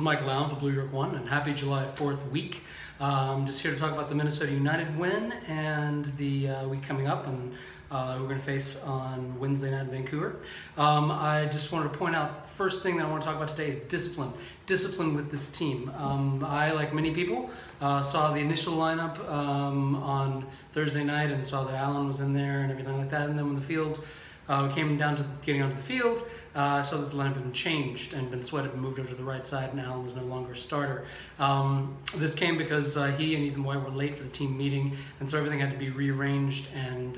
Michael Allen for Blue York One, and happy July 4th week. I'm just here to talk about the Minnesota United win and the week coming up, and we're going to face on Wednesday night in Vancouver. I just wanted to point out, the first thing that I want to talk about today is discipline. Discipline with this team. I, like many people, saw the initial lineup on Thursday night and saw that Allen was in there and everything like that, and then when the field we came down to getting onto the field, saw that the lineup had been changed and been sweated and moved over to the right side, and Allen was no longer a starter. This came because he and Ethan White were late for the team meeting, and so everything had to be rearranged and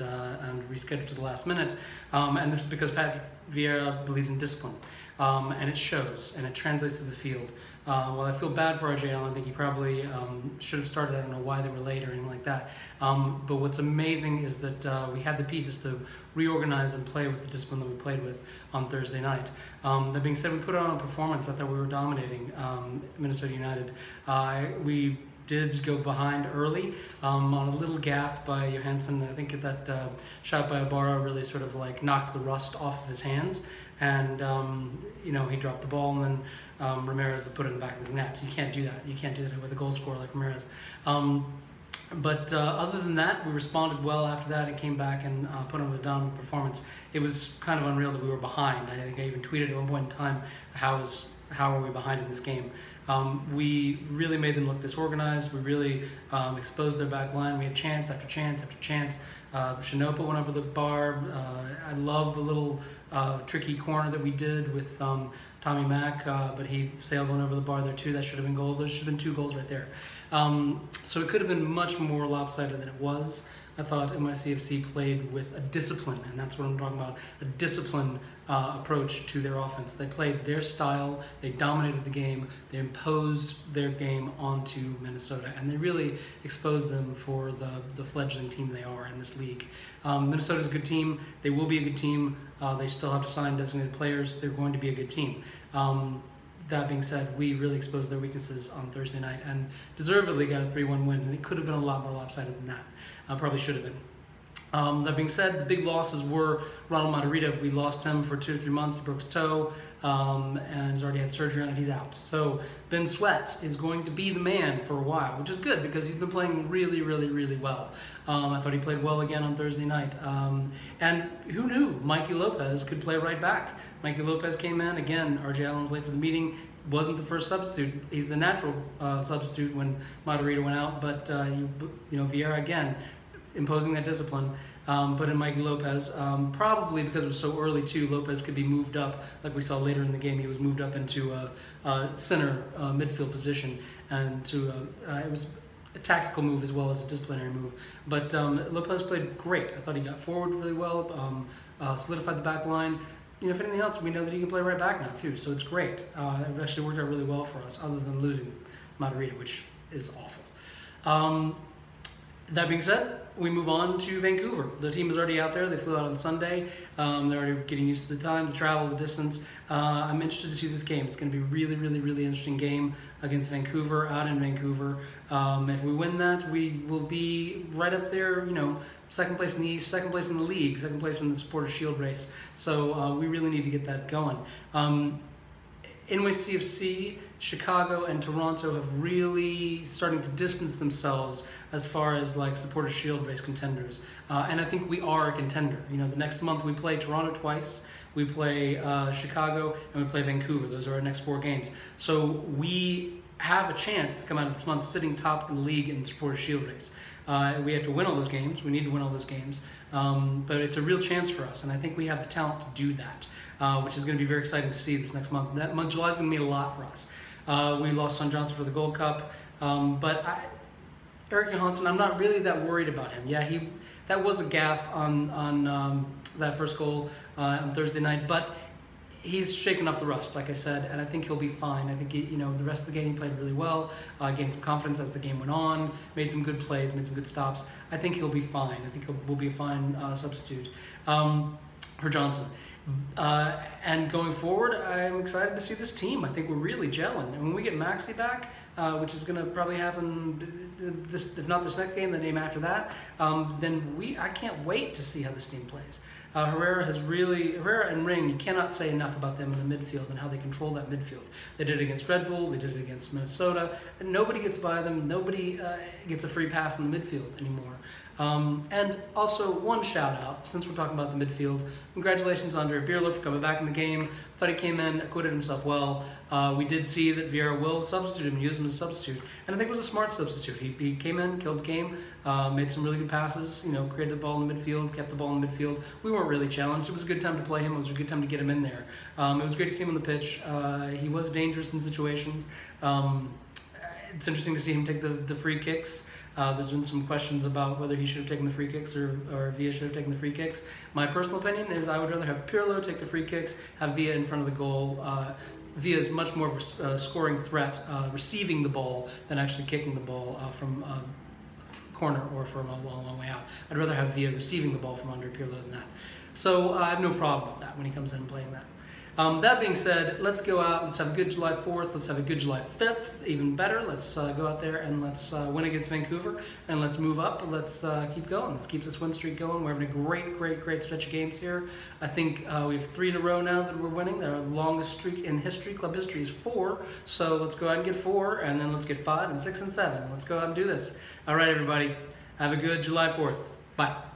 rescheduled to the last minute. And this is because Patrick Vieira believes in discipline, and it shows, and it translates to the field. Well, I feel bad for RJ Allen. I think he probably should have started. I don't know why they were late or anything like that. But what's amazing is that we had the pieces to reorganize and play with the discipline that we played with on Thursday night. That being said, we put on a performance. I thought we were dominating Minnesota United. We did go behind early on a little gaffe by Johansson. I think that shot by Ibarra really sort of like knocked the rust off of his hands, and you know, he dropped the ball, and then Ramirez put it in the back of the net. You can't do that. You can't do that with a goal scorer like Ramirez. But other than that, we responded well after that and came back and put on a dominant performance. It was kind of unreal that we were behind. I think I even tweeted at one point in time, how are we behind in this game? We really made them look disorganized. We really exposed their back line. We had chance after chance after chance. Shinopa went over the bar. I love the little tricky corner that we did with Tommy Mack, but he sailed one over the bar there too. That should have been goal. Those should have been 2 goals right there. So it could have been much more lopsided than it was. I thought NYCFC played with a discipline, and that's what I'm talking about, a disciplined approach to their offense. They played their style, they dominated the game, they imposed their game onto Minnesota, and they really exposed them for the fledgling team they are in this league. Minnesota's a good team. They will be a good team. They still have to sign designated players. They're going to be a good team. That being said, we really exposed their weaknesses on Thursday night and deservedly got a 3-1 win, and it could have been a lot more lopsided than that. Probably should have been. That being said, the big losses were Ronald Matarrita. We lost him for 2 to 3 months. He broke his toe and has already had surgery on it. He's out. So Ben Sweat is going to be the man for a while, which is good because he's been playing really, really, really well. I thought he played well again on Thursday night. And who knew Mikey Lopez could play right back? Mikey Lopez came in. Again, RJ Allen was late for the meeting. Wasn't the first substitute. He's the natural substitute when Matarrita went out. But, Vieira, again, imposing that discipline, put in Mikey Lopez, probably because it was so early too. Lopez could be moved up, like we saw later in the game. He was moved up into a center midfield position, and it was a tactical move as well as a disciplinary move. But Lopez played great. I thought he got forward really well, solidified the back line. If anything else, we know that he can play right back now too, so it's great. It actually worked out really well for us, other than losing Matarrita, which is awful. That being said, we move on to Vancouver. The team is already out there. They flew out on Sunday. They're already getting used to the time, the travel, the distance. I'm interested to see this game. It's going to be a really, really, really interesting game against Vancouver, out in Vancouver. If we win that, we will be right up there, second place in the East, second place in the league, second place in the Supporters' Shield race. So we really need to get that going. NYCFC, Chicago, and Toronto have really starting to distance themselves as far as like Supporters' Shield race contenders. And I think we are a contender. The next month we play Toronto twice, we play Chicago, and we play Vancouver. Those are our next 4 games. So we have a chance to come out of this month sitting top in the league in the Supporters' Shield race. We have to win all those games. We need to win all those games. But it's a real chance for us, and I think we have the talent to do that, which is going to be very exciting to see this next month. That month, July, is going to mean a lot for us. We lost Son Johnson for the Gold Cup, but Eric Johansson, I'm not really that worried about him. Yeah, that was a gaffe on that first goal on Thursday night, but he's shaken off the rust, like I said, and I think he'll be fine. I think the rest of the game he played really well, gained some confidence as the game went on, made some good plays, made some good stops. I think he'll be fine. I think he'll be a fine substitute for Johnson. And going forward, I'm excited to see this team. I think we're really gelling. And when we get Maxi back, which is going to probably happen if not this next game, the game after that, then I can't wait to see how this team plays. Herrera and Ring, you cannot say enough about them in the midfield and how they control that midfield. They did it against Red Bull, they did it against Minnesota, and nobody gets by them, nobody gets a free pass in the midfield anymore. And also, one shout out, since we're talking about the midfield, congratulations on Andre Pirlo for coming back in the game. I thought he came in, acquitted himself well. We did see that Vieira will substitute him, use him as a substitute, and I think it was a smart substitute. He came in, killed the game, made some really good passes, created the ball in the midfield, kept the ball in the midfield. We weren't really challenged. It was a good time to play him. It was a good time to get him in there. It was great to see him on the pitch. He was dangerous in situations. It's interesting to see him take the free kicks. There's been some questions about whether he should have taken the free kicks or Villa should have taken the free kicks. My personal opinion is I would rather have Pirlo take the free kicks, have Villa in front of the goal. Villa is much more of a scoring threat, receiving the ball than actually kicking the ball from corner or from a long way out. I'd rather have Villa receiving the ball from Andre Pirlo than that. So I have no problem with that when he comes in playing that. That being said, let's go out, let's have a good July 4th, let's have a good July 5th, even better. Let's go out there and let's win against Vancouver, and let's move up, let's keep going. Let's keep this win streak going. We're having a great stretch of games here. I think we have 3 in a row now that we're winning. Our longest streak in history, club history, is 4. So let's go out and get 4, and then let's get 5 and 6 and 7. Let's go out and do this. All right, everybody, have a good July 4th. Bye.